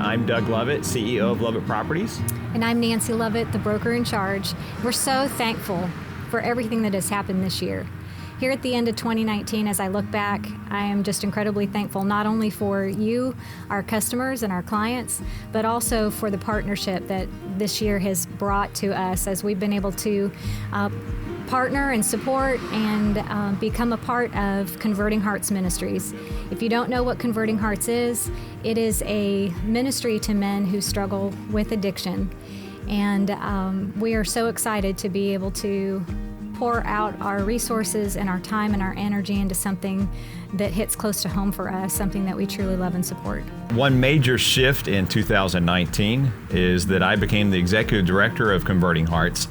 I'm Doug Lovett, CEO of Lovett Properties. And I'm Nancy Lovett, the broker in charge. We're so thankful for everything that has happened this year. Here at the end of 2019, as I look back, I am just incredibly thankful not only for you, our customers and our clients, but also for the partnership that this year has brought to us as we've been able to partner and support and become a part of Converting Hearts Ministries. If you don't know what Converting Hearts is, it is a ministry to men who struggle with addiction. And we are so excited to be able to pour out our resources and our time and our energy into something that hits close to home for us, something that we truly love and support. One major shift in 2019 is that I became the executive director of Converting Hearts,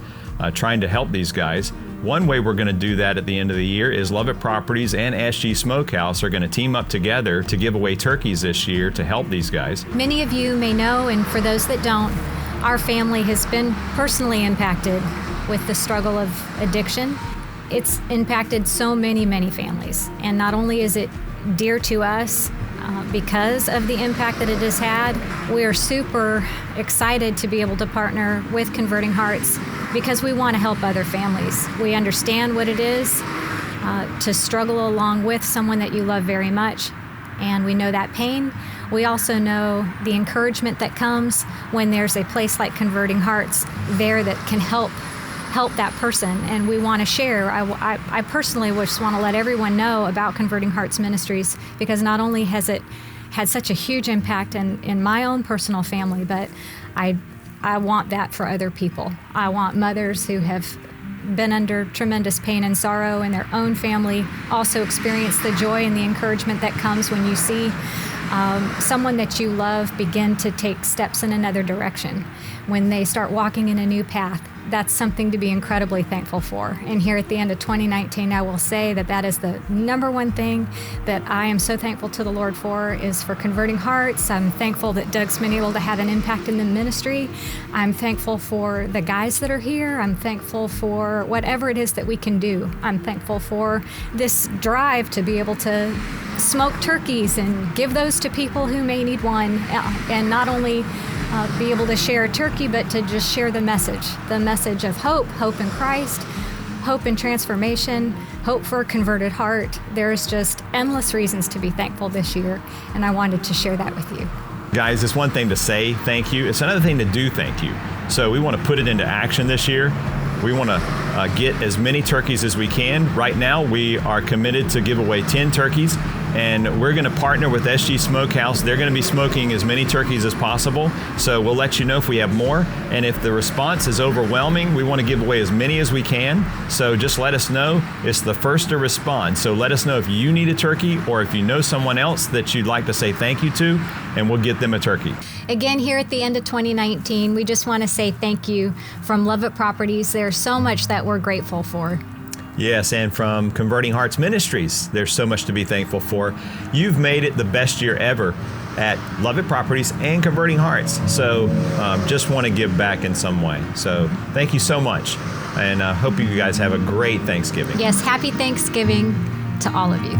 trying to help these guys. One way we're going to do that at the end of the year is Lovett Properties and SG Smokehouse are going to team up together to give away turkeys this year to help these guys. Many of you may know, and for those that don't, our family has been personally impacted with the struggle of addiction. It's impacted so many families. And not only is it dear to us because of the impact that it has had, we are super excited to be able to partner with Converting Hearts because we want to help other families. We understand what it is to struggle along with someone that you love very much, and we know that pain. We also know the encouragement that comes when there's a place like Converting Hearts there that can help that person, and we want to share. I personally just want to let everyone know about Converting Hearts Ministries because not only has it had such a huge impact in my own personal family, but I want that for other people. I want mothers who have been under tremendous pain and sorrow in their own family also experience the joy and the encouragement that comes when you see someone that you love begin to take steps in another direction, when they start walking in a new path. That's something to be incredibly thankful for. And here at the end of 2019, I will say that is the number one thing that I am so thankful to the Lord for is for Converting Hearts. I'm thankful that Doug's been able to have an impact in the ministry. I'm thankful for the guys that are here. I'm thankful for whatever it is that we can do. I'm thankful for this drive to be able to smoke turkeys and give those to people who may need one, and not only be able to share a turkey, but to just share the message of hope in Christ, hope in transformation, hope for a converted heart. There's just endless reasons to be thankful this year, and I wanted to share that with you. Guys, it's one thing to say thank you. It's another thing to do thank you. So we want to put it into action this year. We want to get as many turkeys as we can. Right now, we are committed to give away 10 turkeys, and we're going to partner with SG Smokehouse. They're going to be smoking as many turkeys as possible, so we'll let you know if we have more. And if the response is overwhelming, we want to give away as many as we can. So just let us know. It's the first to respond. So let us know if you need a turkey or if you know someone else that you'd like to say thank you to, and we'll get them a turkey. Again, here at the end of 2019, we just want to say thank you from Lovett Properties. There's so much that we're grateful for. Yes, and from Converting Hearts Ministries, there's so much to be thankful for. You've made it the best year ever at Lovett Properties and Converting Hearts. So just want to give back in some way. So thank you so much, and I hope you guys have a great Thanksgiving. Yes, happy Thanksgiving to all of you.